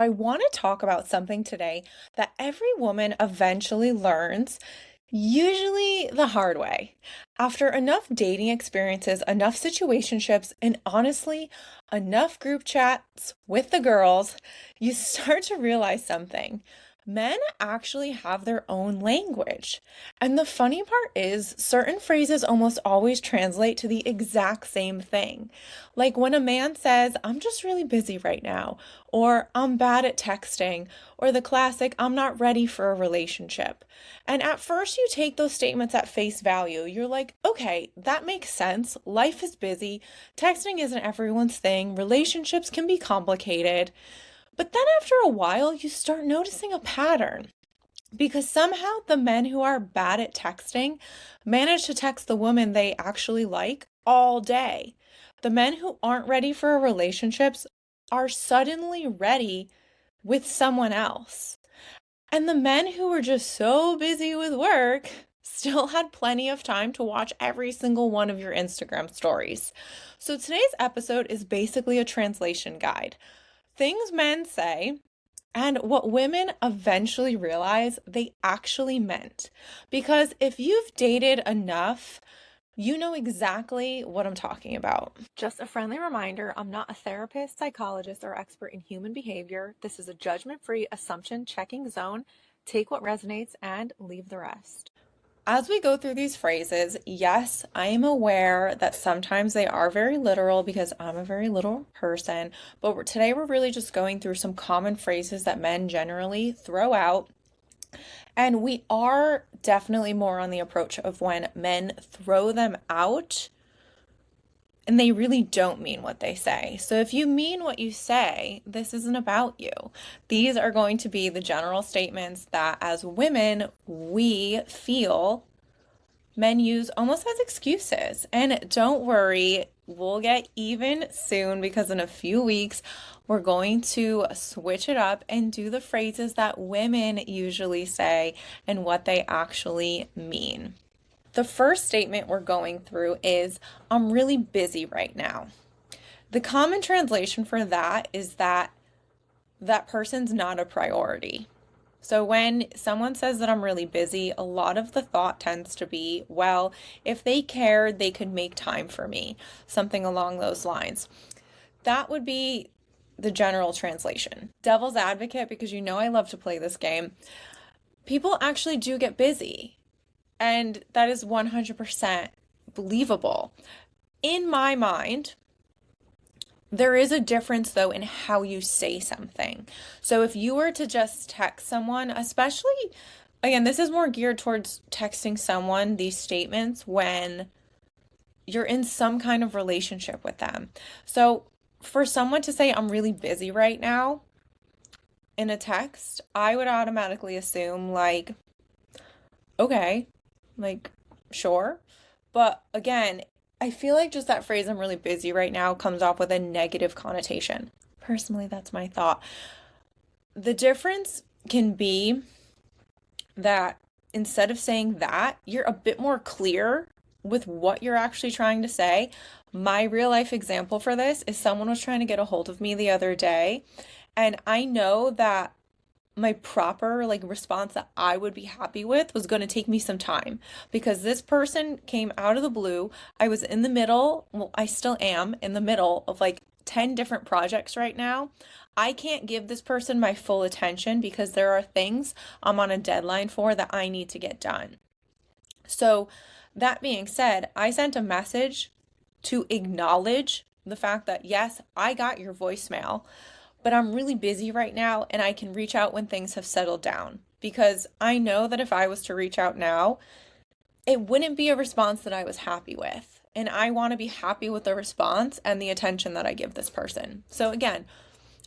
I want to talk about something today that every woman eventually learns, usually the hard way. After enough dating experiences, enough situationships, and honestly, enough group chats with the girls, you start to realize something. Men actually have their own language. And the funny part is, certain phrases almost always translate to the exact same thing. Like when a man says, I'm just really busy right now, or I'm bad at texting, or the classic, I'm not ready for a relationship. And at first, you take those statements at face value. You're like, okay, that makes sense. Life is busy. Texting isn't everyone's thing. Relationships can be complicated. But then after a while, you start noticing a pattern. Because somehow the men who are bad at texting manage to text the woman they actually like all day. The men who aren't ready for relationships are suddenly ready with someone else. And the men who were just so busy with work still had plenty of time to watch every single one of your Instagram stories. So today's episode is basically a translation guide. Things men say and what women eventually realize they actually meant. Because if you've dated enough, you know exactly what I'm talking about. Just a friendly reminder, I'm not a therapist, psychologist, or expert in human behavior. This is a judgment-free assumption checking zone. Take what resonates and leave the rest. As we go through these phrases, yes, I am aware that sometimes they are very literal because I'm a very literal person, but today we're really just going through some common phrases that men generally throw out. And we are definitely more on the approach of when men throw them out and they really don't mean what they say. So if you mean what you say, this isn't about you. These are going to be the general statements that as women, we feel men use almost as excuses. And don't worry, we'll get even soon because in a few weeks, we're going to switch it up and do the phrases that women usually say and what they actually mean. The first statement we're going through is, I'm really busy right now. The common translation for that is that that person's not a priority. So when someone says that I'm really busy, a lot of the thought tends to be, well, if they cared, they could make time for me, something along those lines. That would be the general translation. Devil's advocate, because you know I love to play this game, people actually do get busy. And that is 100% believable. In my mind, there is a difference though in how you say something. So if you were to just text someone, especially, again, this is more geared towards texting someone these statements when you're in some kind of relationship with them. So for someone to say, I'm really busy right now in a text, I would automatically assume, like, okay, like, sure. But again, I feel like just that phrase, I'm really busy right now, comes off with a negative connotation. Personally, that's my thought. The difference can be that instead of saying that, you're a bit more clear with what you're actually trying to say. My real life example for this is someone was trying to get a hold of me the other day, and I know that my proper response that I would be happy with was going to take me some time because this person came out of the blue. I was in the middle, well, I still am in the middle of like 10 different projects right now. I can't give this person my full attention because there are things I'm on a deadline for that I need to get done. So, that being said, I sent a message to acknowledge the fact that yes, I got your voicemail, but I'm really busy right now and I can reach out when things have settled down. Because I know that if I was to reach out now, it wouldn't be a response that I was happy with. And I want to be happy with the response and the attention that I give this person. So again,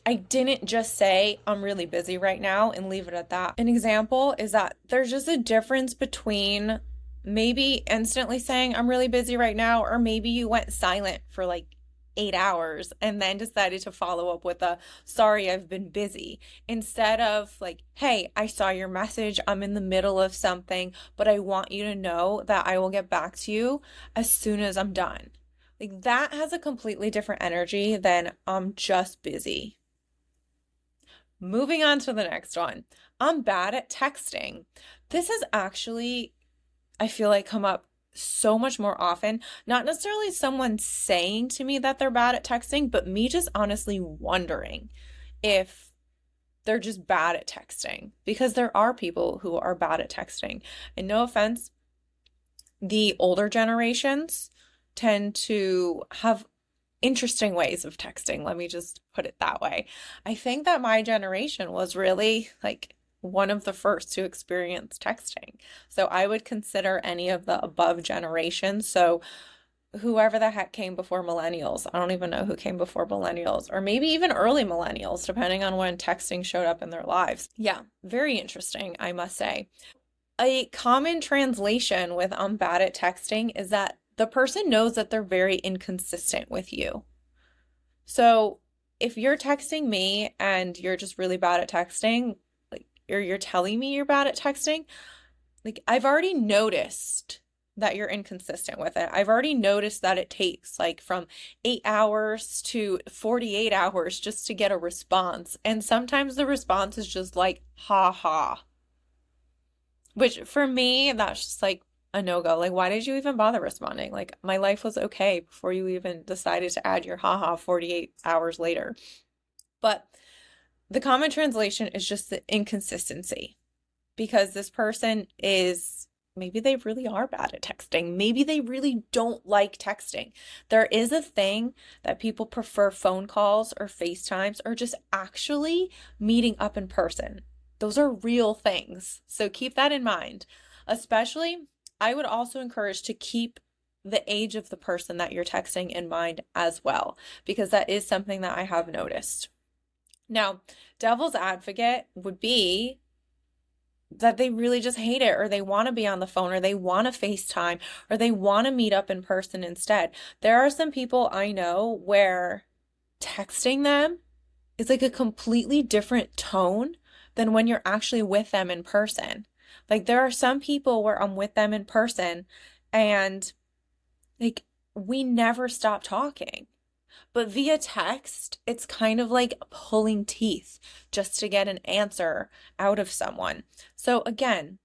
I didn't just say I'm really busy right now and leave it at that. An example is that there's just a difference between maybe instantly saying I'm really busy right now, or maybe you went silent for like 8 hours and then decided to follow up with a sorry, I've been busy, instead of like, hey, I saw your message, I'm in the middle of something, but I want you to know that I will get back to you as soon as I'm done. Like that has a completely different energy than I'm just busy. Moving on to the next one. I'm bad at texting. This has actually, I feel like, come up so much more often. Not necessarily someone saying to me that they're bad at texting, but me just honestly wondering if they're just bad at texting, because there are people who are bad at texting. And no offense, the older generations tend to have interesting ways of texting. Let me just put it that way. I think that my generation was really like one of the first to experience texting. So I would consider any of the above generations. So whoever the heck came before millennials. I don't even know who came before millennials, or maybe even early millennials, depending on when texting showed up in their lives. Yeah, very interesting, I must say. A common translation with I'm bad at texting is that the person knows that they're very inconsistent with you. So if you're texting me and you're just really bad at texting, like, or you're telling me you're bad at texting, like, I've already noticed that you're inconsistent with it. I've already noticed that it takes like from 8 hours to 48 hours just to get a response. And sometimes the response is just like, ha ha. Which for me, that's just like a no-go. Like, why did you even bother responding? Like, my life was okay before you even decided to add your haha 48 hours later. But the common translation is just the inconsistency, because this person is, maybe they really are bad at texting. Maybe they really don't like texting. There is a thing that people prefer phone calls or FaceTimes or just actually meeting up in person. Those are real things. So keep that in mind. Especially, I would also encourage to keep the age of the person that you're texting in mind as well, because that is something that I have noticed. Now, devil's advocate would be that they really just hate it, or they want to be on the phone, or they want to FaceTime, or they want to meet up in person instead. There are some people I know where texting them is like a completely different tone than when you're actually with them in person. Like, there are some people where I'm with them in person and like we never stop talking. But via text, it's kind of like pulling teeth just to get an answer out of someone. So again,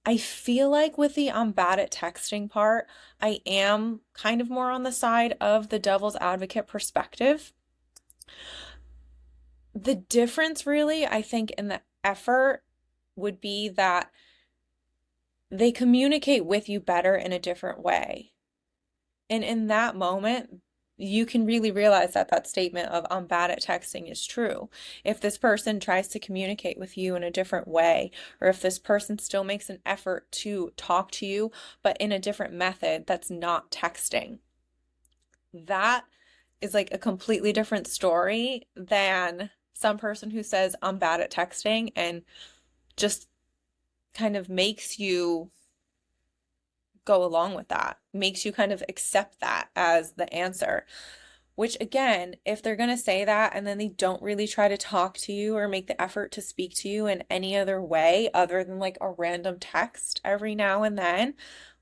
I feel like with the I'm bad at texting part, I am kind of more on the side of the devil's advocate perspective. The difference really, I think, in the effort would be that they communicate with you better in a different way. And in that moment, you can really realize that that statement of I'm bad at texting is true. If this person tries to communicate with you in a different way, or if this person still makes an effort to talk to you, but in a different method that's not texting, that is like a completely different story than some person who says I'm bad at texting and just kind of makes you go along with that, makes you kind of accept that as the answer. Which again, if they're going to say that and then they don't really try to talk to you or make the effort to speak to you in any other way other than like a random text every now and then,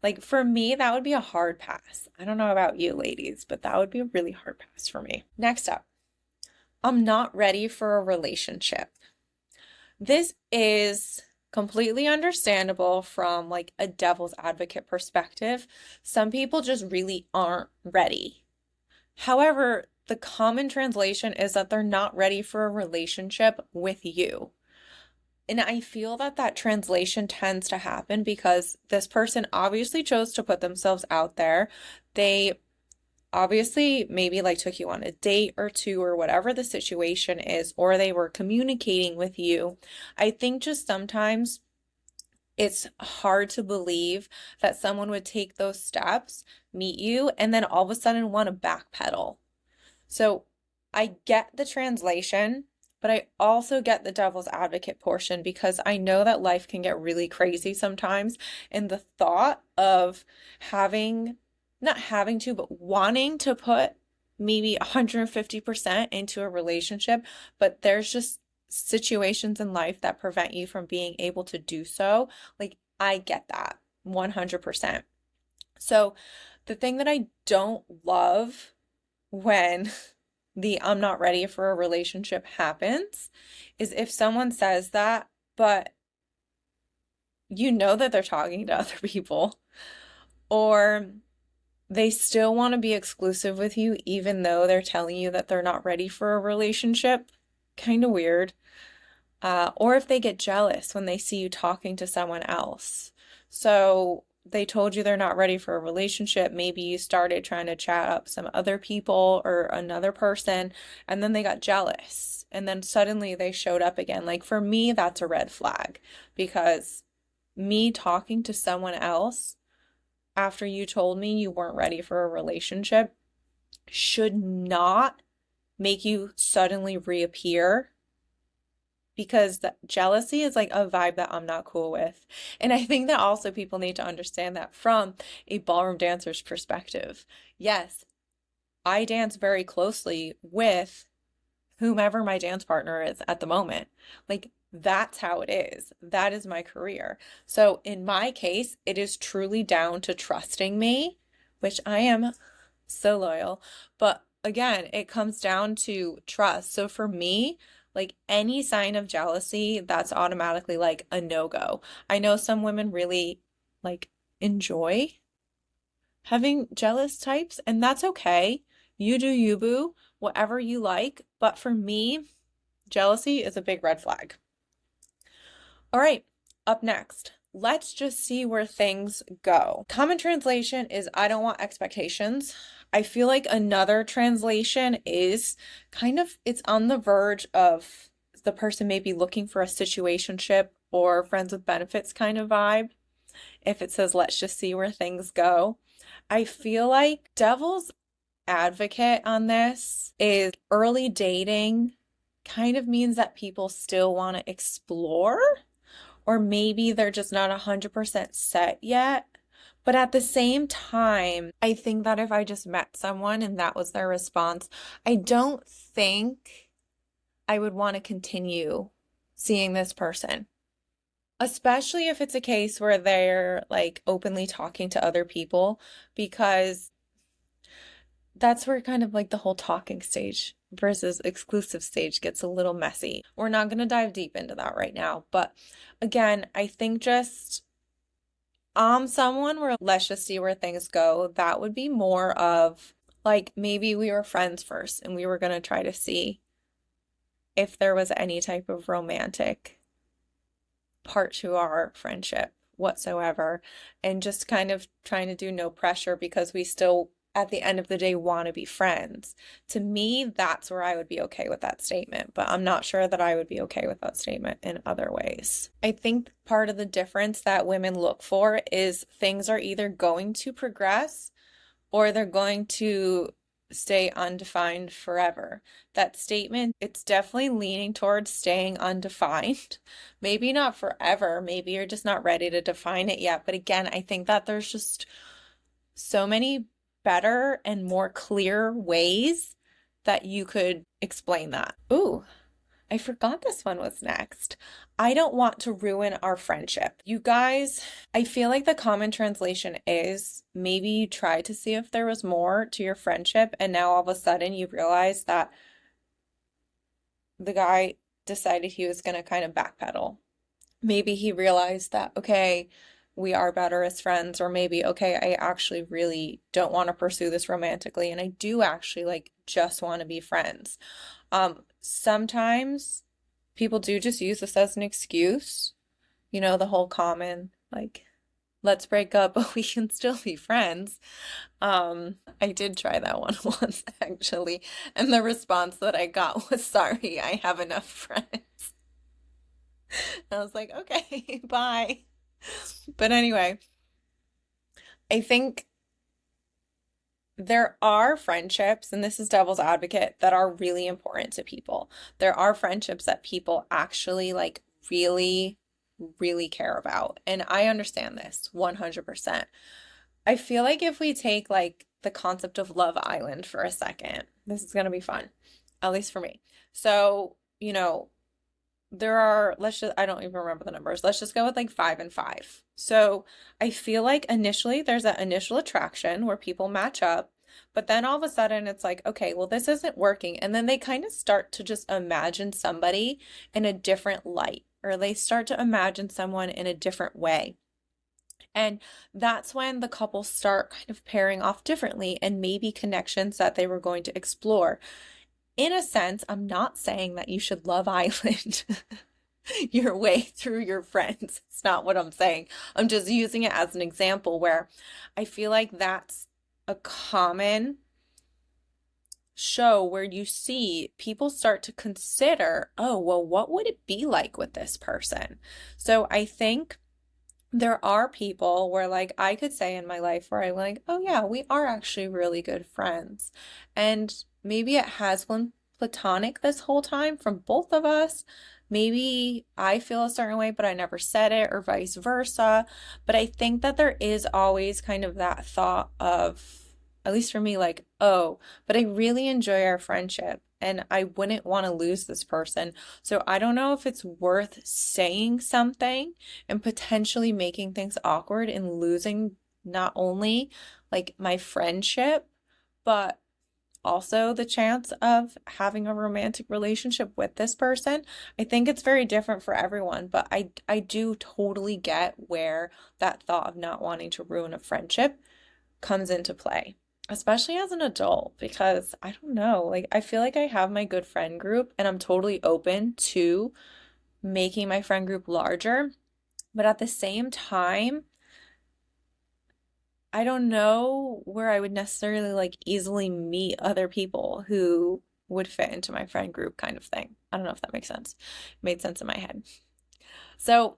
like for me, that would be a hard pass. I don't know about you ladies, but that would be a really hard pass for me. Next up, I'm not ready for a relationship. This is completely understandable from like a devil's advocate perspective. Some people just really aren't ready. However, the common translation is that they're not ready for a relationship with you. And I feel that that translation tends to happen because this person obviously chose to put themselves out there. They obviously maybe like took you on a date or two or whatever the situation is, or they were communicating with you. I think just sometimes it's hard to believe that someone would take those steps, meet you, and then all of a sudden want to backpedal. So I get the translation, but I also get the devil's advocate portion, because I know that life can get really crazy sometimes. And the thought of not having to, but wanting to put maybe 150% into a relationship, but there's just situations in life that prevent you from being able to do so. Like, I get that 100%. So the thing that I don't love when the I'm not ready for a relationship happens is if someone says that, but you know that they're talking to other people, or they still want to be exclusive with you even though they're telling you that they're not ready for a relationship. Kind of weird. Or if they get jealous when they see you talking to someone else. So they told you they're not ready for a relationship. Maybe you started trying to chat up some other people or another person, and then they got jealous. And then suddenly they showed up again. Like for me, that's a red flag because me talking to someone else after you told me you weren't ready for a relationship should not make you suddenly reappear, because the jealousy is like a vibe that I'm not cool with. And I think that also people need to understand that from a ballroom dancer's perspective. Yes, I dance very closely with whomever my dance partner is at the moment. Like, that's how it is. That is my career. So in my case, it is truly down to trusting me, which I am so loyal. But again, it comes down to trust. So for me, like any sign of jealousy, that's automatically like a no-go. I know some women really like enjoy having jealous types, and that's okay. You do you, boo, whatever you like. But for me, jealousy is a big red flag. All right, up next, let's just see where things go. Common translation is I don't want expectations. I feel like another translation is kind of, it's on the verge of the person may be looking for a situationship or friends with benefits kind of vibe. If it says, let's just see where things go. I feel like devil's advocate on this is early dating kind of means that people still want to explore, or maybe they're just not 100% set yet. But at the same time, I think that if I just met someone and that was their response, I don't think I would want to continue seeing this person. Especially if it's a case where they're like openly talking to other people, because that's where kind of like the whole talking stage versus exclusive stage gets a little messy. We're not going to dive deep into that right now. But again, I think just someone where let's just see where things go, that would be more of like maybe we were friends first and we were going to try to see if there was any type of romantic part to our friendship whatsoever, and just kind of trying to do no pressure because we still at the end of the day want to be friends. To me, that's where I would be okay with that statement, but I'm not sure that I would be okay with that statement in other ways. I think part of the difference that women look for is things are either going to progress or they're going to stay undefined forever. That statement, it's definitely leaning towards staying undefined. Maybe not forever. Maybe you're just not ready to define it yet. But again, I think that there's just so many better and more clear ways that you could explain that. Ooh, I forgot this one was next. I don't want to ruin our friendship. You guys, I feel like the common translation is maybe you tried to see if there was more to your friendship, and now all of a sudden you realize that the guy decided he was going to kind of backpedal. Maybe he realized that, okay, we are better as friends, or maybe, okay, I actually really don't want to pursue this romantically, and I do actually like just want to be friends. Sometimes people do just use this as an excuse, you know, the whole common like, let's break up, but we can still be friends. I did try that one once actually, and the response that I got was, sorry, I have enough friends. I was like, okay, bye. But anyway, I think there are friendships, and this is devil's advocate, that are really important to people. There are friendships that people actually like really, really care about. And I understand this 100%. I feel like if we take like the concept of Love Island for a second, this is going to be fun, at least for me. So, you know, there are, I don't even remember the numbers. Let's just go with like 5 and 5. So I feel like initially there's that initial attraction where people match up. But then all of a sudden it's like, okay, well, this isn't working. And then they kind of start to just imagine somebody in a different light, or they start to imagine someone in a different way. And that's when the couples start kind of pairing off differently and maybe connections that they were going to explore. In a sense, I'm not saying that you should Love Island your way through your friends. It's not what I'm saying. I'm just using it as an example where I feel like that's a common show where you see people start to consider, oh, well, what would it be like with this person? So I think there are people where, like, I could say in my life where I'm like, oh yeah, we are actually really good friends. And maybe it has been platonic this whole time from both of us. Maybe I feel a certain way, but I never said it, or vice versa. But I think that there is always kind of that thought of, at least for me, like, oh, but I really enjoy our friendship and I wouldn't want to lose this person. So I don't know if it's worth saying something and potentially making things awkward and losing not only like my friendship, but also the chance of having a romantic relationship with this person. I think it's very different for everyone, but I do totally get where that thought of not wanting to ruin a friendship comes into play, especially as an adult, because I don't know, like I feel like I have my good friend group and I'm totally open to making my friend group larger. But at the same time, I don't know where I would necessarily like easily meet other people who would fit into my friend group kind of thing. I don't know if that makes sense. It made sense in my head. So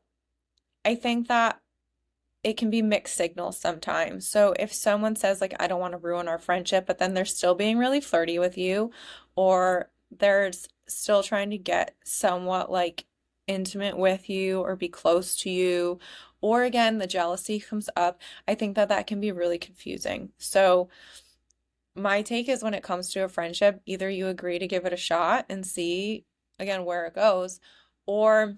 I think that it can be mixed signals sometimes. So if someone says like, I don't want to ruin our friendship, but then they're still being really flirty with you, or they're still trying to get somewhat like intimate with you or be close to you, or again, the jealousy comes up, I think that that can be really confusing. So my take is when it comes to a friendship, either you agree to give it a shot and see again where it goes, or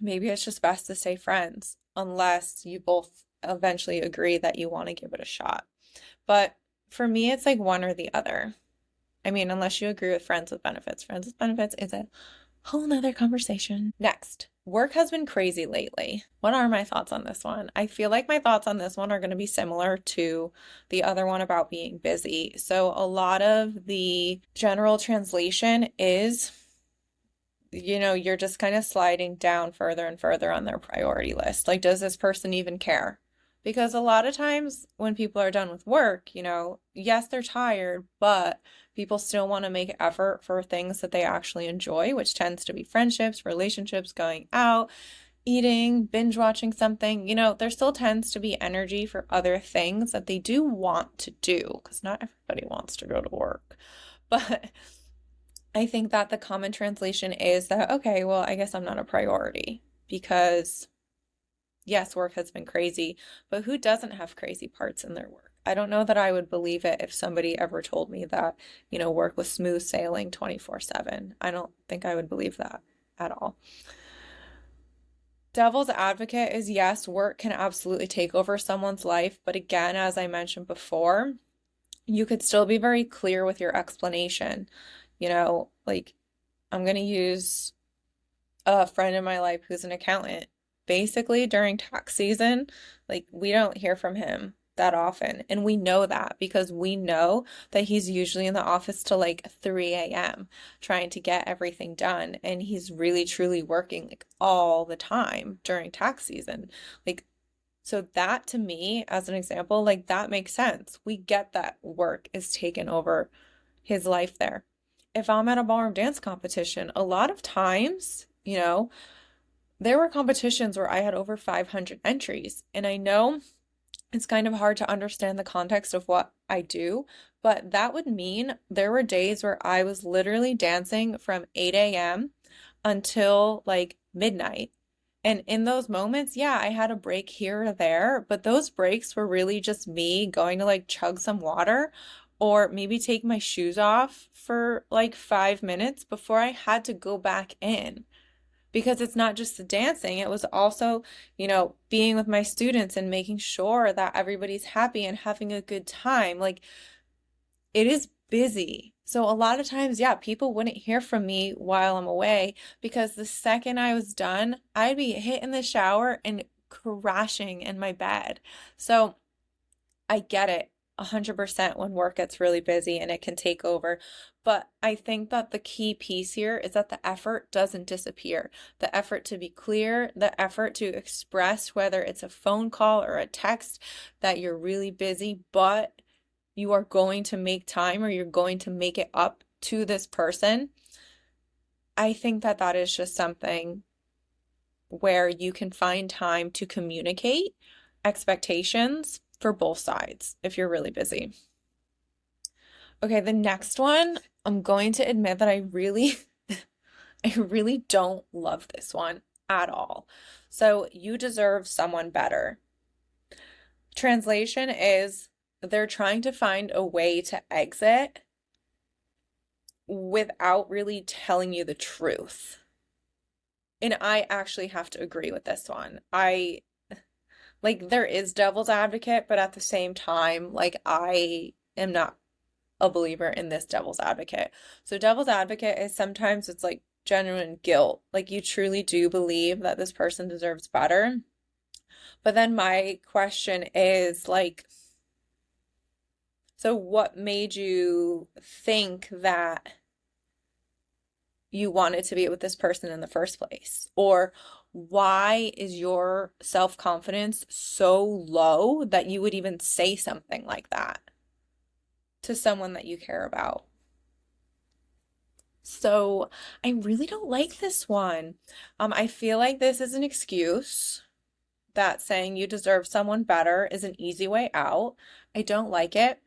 maybe it's just best to stay friends unless you both eventually agree that you want to give it a shot. But for me, it's like one or the other. I mean, unless you agree with friends with benefits. Friends with benefits is a whole nother conversation. Next, work has been crazy lately. What are my thoughts on this one? I feel like my thoughts on this one are going to be similar to the other one about being busy. So a lot of the general translation is, you know, you're just kind of sliding down further and further on their priority list. Like, does this person even care? Because a lot of times when people are done with work, you know, yes, they're tired, but people still want to make effort for things that they actually enjoy, which tends to be friendships, relationships, going out, eating, binge watching something. You know, there still tends to be energy for other things that they do want to do, because not everybody wants to go to work. But I think that the common translation is that, okay, well, I guess I'm not a priority because, yes, work has been crazy, but who doesn't have crazy parts in their work? I don't know that I would believe it if somebody ever told me that, you know, work was smooth sailing 24/7. I don't think I would believe that at all. Devil's advocate is yes, work can absolutely take over someone's life, but again, as I mentioned before, you could still be very clear with your explanation. You know, like I'm going to use a friend in my life who's an accountant. Basically, during tax season, like we don't hear from him that often. And we know that because we know that he's usually in the office till like 3 a.m. trying to get everything done. And he's really truly working like all the time during tax season. Like, so that to me, as an example, like that makes sense. We get that work is taken over his life there. If I'm at a ballroom dance competition, a lot of times, you know, there were competitions where I had over 500 entries. And I know it's kind of hard to understand the context of what I do, but that would mean there were days where I was literally dancing from 8 a.m. until like midnight. And in those moments, yeah, I had a break here or there, but those breaks were really just me going to like chug some water or maybe take my shoes off for like 5 minutes before I had to go back in. Because it's not just the dancing, it was also, you know, being with my students and making sure that everybody's happy and having a good time. Like it is busy. So a lot of times, yeah, people wouldn't hear from me while I'm away because the second I was done, I'd be hitting the shower and crashing in my bed. So I get it 100% when work gets really busy and it can take over. But I think that the key piece here is that the effort doesn't disappear. The effort to be clear, the effort to express, whether it's a phone call or a text, that you're really busy, but you are going to make time or you're going to make it up to this person. I think that that is just something where you can find time to communicate expectations for both sides if you're really busy. Okay, the next one, I'm going to admit that I really don't love this one at all. So, you deserve someone better. Translation is they're trying to find a way to exit without really telling you the truth. And I actually have to agree with this one. There is devil's advocate, but at the same time, I am not a believer in this devil's advocate. So devil's advocate is sometimes it's like genuine guilt. Like you truly do believe that this person deserves better. But then my question is so what made you think that you wanted to be with this person in the first place? Or why is your self-confidence so low that you would even say something like that to someone that you care about? So I really don't like this one. I feel like this is an excuse that saying you deserve someone better is an easy way out. I don't like it.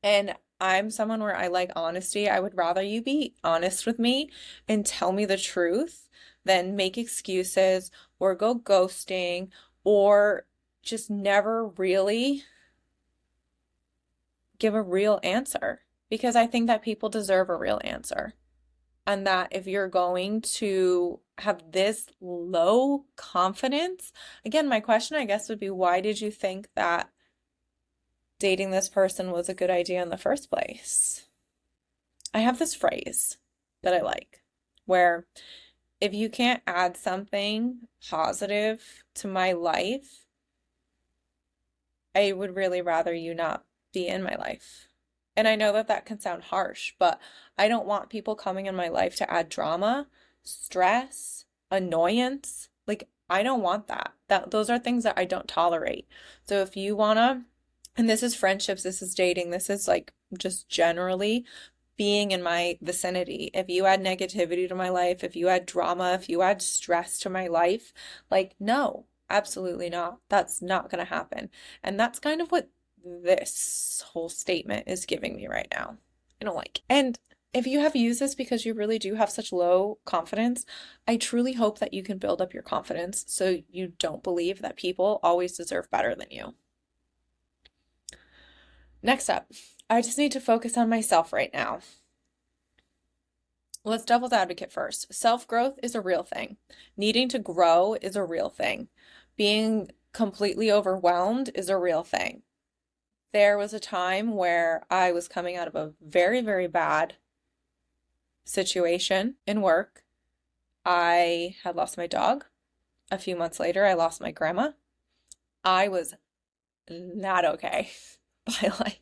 And I'm someone where I like honesty. I would rather you be honest with me and tell me the truth than make excuses or go ghosting or just never really give a real answer. Because I think that people deserve a real answer. And that if you're going to have this low confidence, again, my question, I guess, would be why did you think that dating this person was a good idea in the first place? I have this phrase that I like where if you can't add something positive to my life, I would really rather you not be in my life. And I know that that can sound harsh, but I don't want people coming in my life to add drama, stress, annoyance. I don't want that. Those are things that I don't tolerate. So if you wanna, and this is friendships, this is dating, this is just generally being in my vicinity. If you add negativity to my life, if you add drama, if you add stress to my life, no, absolutely not. That's not gonna happen. And that's kind of what this whole statement is giving me right now. I don't like it. And if you have used this because you really do have such low confidence, I truly hope that you can build up your confidence so you don't believe that people always deserve better than you. Next up, I just need to focus on myself right now. Let's devil's advocate first. Self-growth is a real thing. Needing to grow is a real thing. Being completely overwhelmed is a real thing. There was a time where I was coming out of a very, very bad situation in work. I had lost my dog. A few months later, I lost my grandma. I was not okay by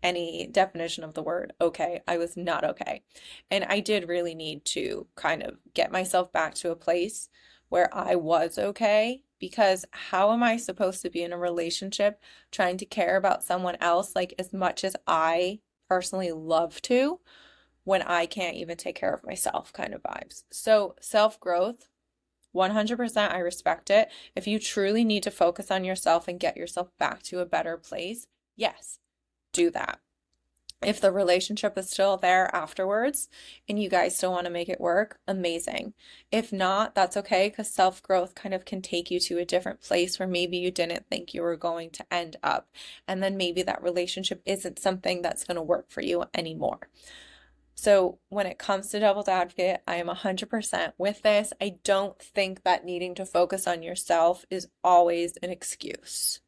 any definition of the word okay. I was not okay. And I did really need to kind of get myself back to a place where I was okay, because how am I supposed to be in a relationship trying to care about someone else as much as I personally love to when I can't even take care of myself kind of vibes. So self-growth, 100% I respect it. If you truly need to focus on yourself and get yourself back to a better place, yes, do that. If the relationship is still there afterwards and you guys still want to make it work, amazing. If not, that's okay, because self-growth kind of can take you to a different place where maybe you didn't think you were going to end up. And then maybe that relationship isn't something that's going to work for you anymore. So when it comes to devil's advocate, I am 100% with this. I don't think that needing to focus on yourself is always an excuse.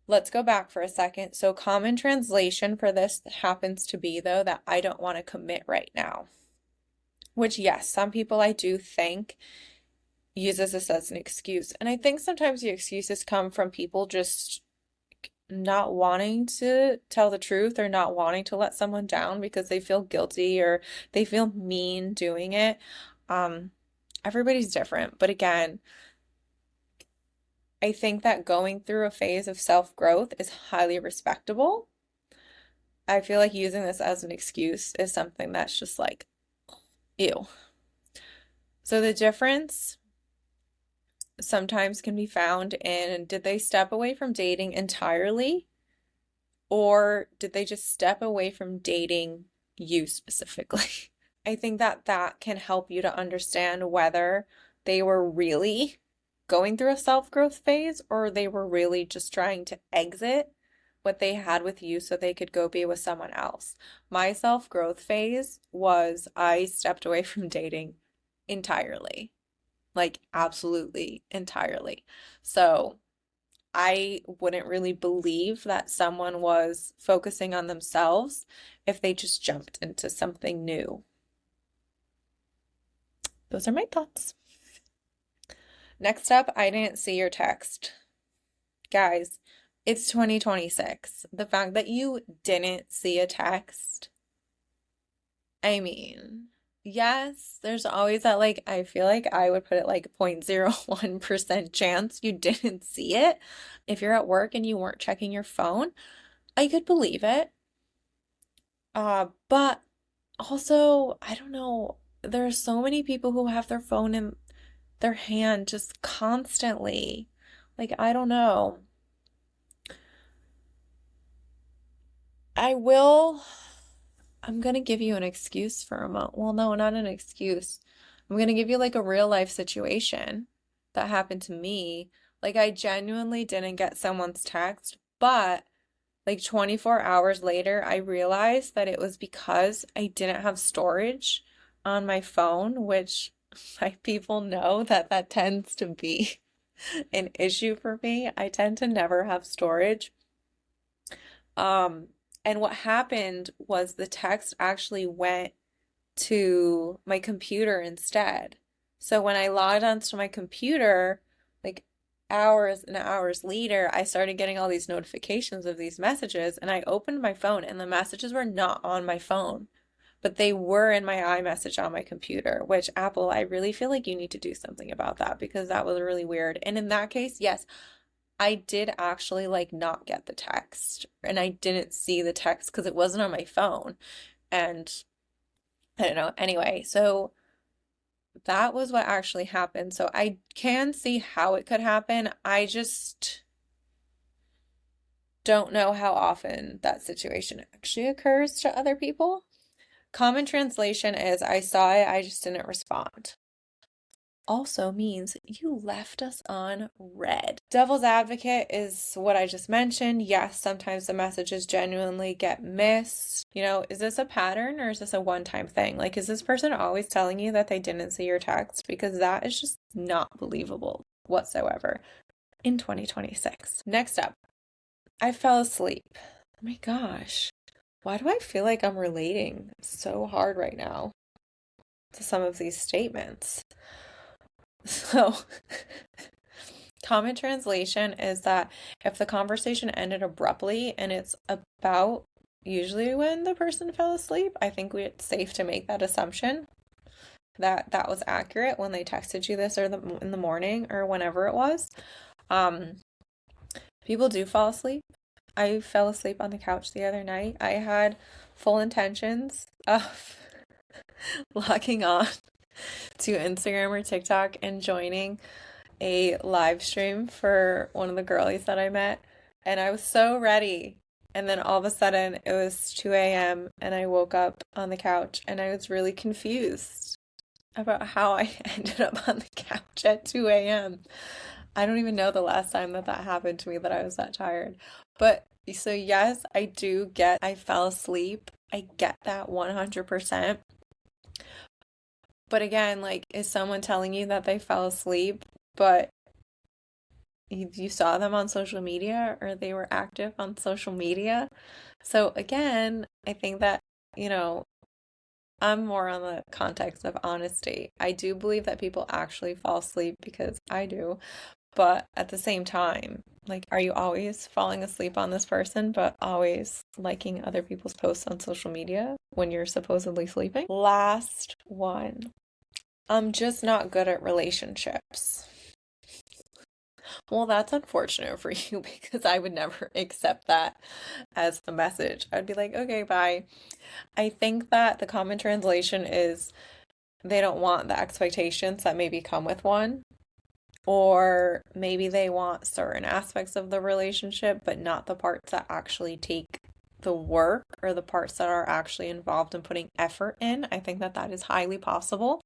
Let's go back for a second. So common translation for this happens to be, though, that I don't want to commit right now. Which, yes, some people I do think uses this as an excuse. And I think sometimes the excuses come from people just not wanting to tell the truth or not wanting to let someone down because they feel guilty or they feel mean doing it. Everybody's different. But again, I think that going through a phase of self-growth is highly respectable. I feel like using this as an excuse is something that's just like, ew. So the difference sometimes can be found in, did they step away from dating entirely, or did they just step away from dating you specifically? I think that that can help you to understand whether they were really going through a self-growth phase or they were really just trying to exit what they had with you so they could go be with someone else. My self-growth phase was I stepped away from dating entirely. Like absolutely entirely. So I wouldn't really believe that someone was focusing on themselves if they just jumped into something new. Those are my thoughts. Next up, I didn't see your text. Guys, it's 2026. The fact that you didn't see a text, I mean, yes, there's always that, like, I feel like I would put it like 0.01% chance you didn't see it. If you're at work and you weren't checking your phone, I could believe it. But also, I don't know, there are so many people who have their phone in their hand just constantly. Like, I don't know. I will, I'm gonna give you an excuse for a moment. Well, no, not an excuse. I'm gonna give you like a real life situation that happened to me. Like, I genuinely didn't get someone's text, but like 24 hours later, I realized that it was because I didn't have storage on my phone, which my people know that that tends to be an issue for me. I tend to never have storage. Um, and what happened was the text actually went to my computer instead. So when I logged onto my computer, like hours and hours later, I started getting all these notifications of these messages, and I opened my phone, and the messages were not on my phone, but they were in my iMessage on my computer, which Apple, I really feel like you need to do something about that because that was really weird. And in that case, yes, I did actually like not get the text, and I didn't see the text because it wasn't on my phone. And I don't know. Anyway, so that was what actually happened. So I can see how it could happen. I just don't know how often that situation actually occurs to other people. Common translation is I saw it, I just didn't respond. Also means you left us on red. Devil's advocate is what I just mentioned. Yes, sometimes the messages genuinely get missed. You know, is this a pattern or is this a one-time thing? Like, is this person always telling you that they didn't see your text? Because that is just not believable whatsoever in 2026. Next up, I fell asleep. Oh my gosh. Why do I feel like I'm relating so hard right now to some of these statements? So, common translation is that if the conversation ended abruptly and it's about usually when the person fell asleep, I think it's safe to make that assumption that that was accurate when they texted you this or in the morning or whenever it was. People do fall asleep. I fell asleep on the couch the other night. I had full intentions of logging on to Instagram or TikTok and joining a live stream for one of the girlies that I met. And I was so ready. And then all of a sudden it was 2 a.m. and I woke up on the couch and I was really confused about how I ended up on the couch at 2 a.m. I don't even know the last time that that happened to me that I was that tired. But so yes, I do get I fell asleep. I get that 100%. But again, like, is someone telling you that they fell asleep, but you saw them on social media or they were active on social media. So again, I think that, you know, I'm more on the context of honesty. I do believe that people actually fall asleep because I do, but at the same time, like, are you always falling asleep on this person, but always liking other people's posts on social media when you're supposedly sleeping? Last one. I'm just not good at relationships. Well, that's unfortunate for you because I would never accept that as a message. I'd be like, okay, bye. I think that the common translation is they don't want the expectations that maybe come with one, or maybe they want certain aspects of the relationship, but not the parts that actually take the work or the parts that are actually involved in putting effort in. I think that that is highly possible.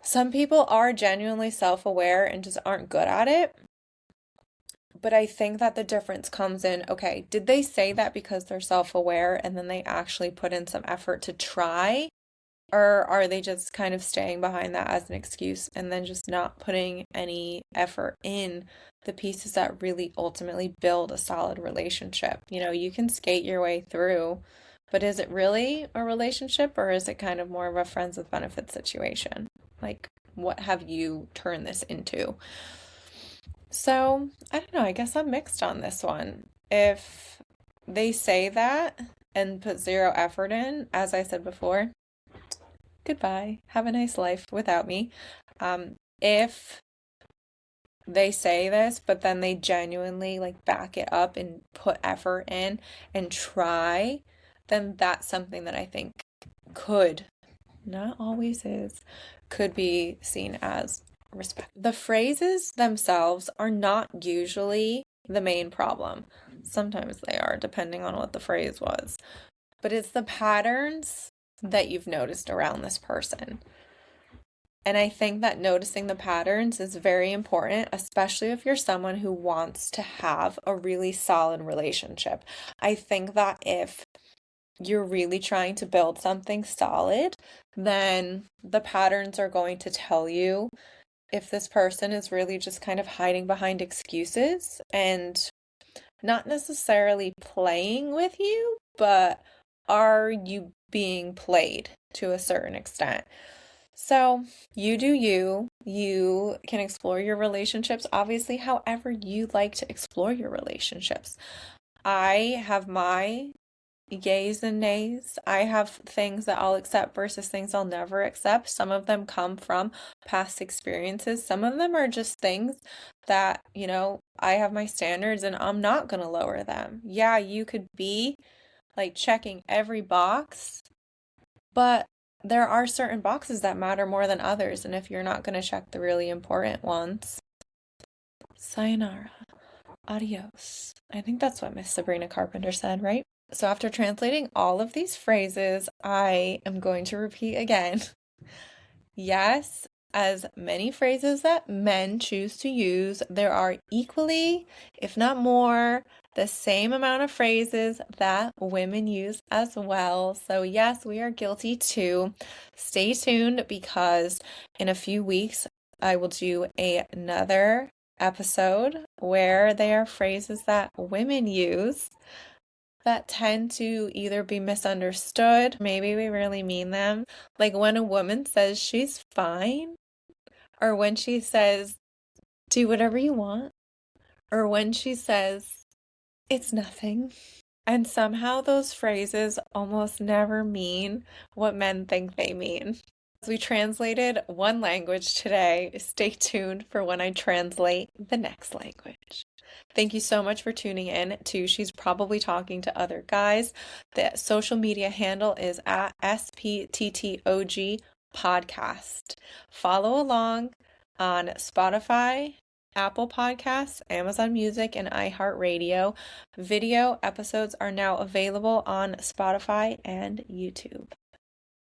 Some people are genuinely self-aware and just aren't good at it. But I think that the difference comes in, okay, did they say that because they're self-aware and then they actually put in some effort to try? Or are they just kind of staying behind that as an excuse and then just not putting any effort in the pieces that really ultimately build a solid relationship? You know, you can skate your way through, but is it really a relationship or is it kind of more of a friends with benefits situation? Like, what have you turned this into? So, I don't know, I guess I'm mixed on this one. If they say that and put zero effort in, as I said before, goodbye. Have a nice life without me. If they say this, but then they genuinely like back it up and put effort in and try, then that's something that I think could, not always is, could be seen as respect. The phrases themselves are not usually the main problem. Sometimes they are, depending on what the phrase was. But it's the patterns that you've noticed around this person. And I think that noticing the patterns is very important, especially if you're someone who wants to have a really solid relationship. I think that if you're really trying to build something solid, then the patterns are going to tell you if this person is really just kind of hiding behind excuses and not necessarily playing with you, but are you being played to a certain extent? So you do you. You can explore your relationships, obviously, however you like to explore your relationships. I have my yays and nays. I have things that I'll accept versus things I'll never accept. Some of them come from past experiences. Some of them are just things that, you know, I have my standards and I'm not going to lower them. Yeah, you could be like checking every box, but there are certain boxes that matter more than others. And if you're not going to check the really important ones, sayonara, adios. I think that's what Miss Sabrina Carpenter said, right? So after translating all of these phrases, I am going to repeat again. Yes, as many phrases that men choose to use, there are equally, if not more, the same amount of phrases that women use as well. So yes, we are guilty too. Stay tuned because in a few weeks, I will do another episode where they are phrases that women use that tend to either be misunderstood, maybe we really mean them. Like when a woman says she's fine, or when she says, do whatever you want, or when she says, it's nothing. And somehow those phrases almost never mean what men think they mean. As we translated one language today, stay tuned for when I translate the next language. Thank you so much for tuning in to She's Probably Talking to Other Guys. The social media handle is at spttog podcast. Follow along on Spotify, Apple Podcasts, Amazon Music, and iHeartRadio. Video episodes are now available on Spotify and YouTube.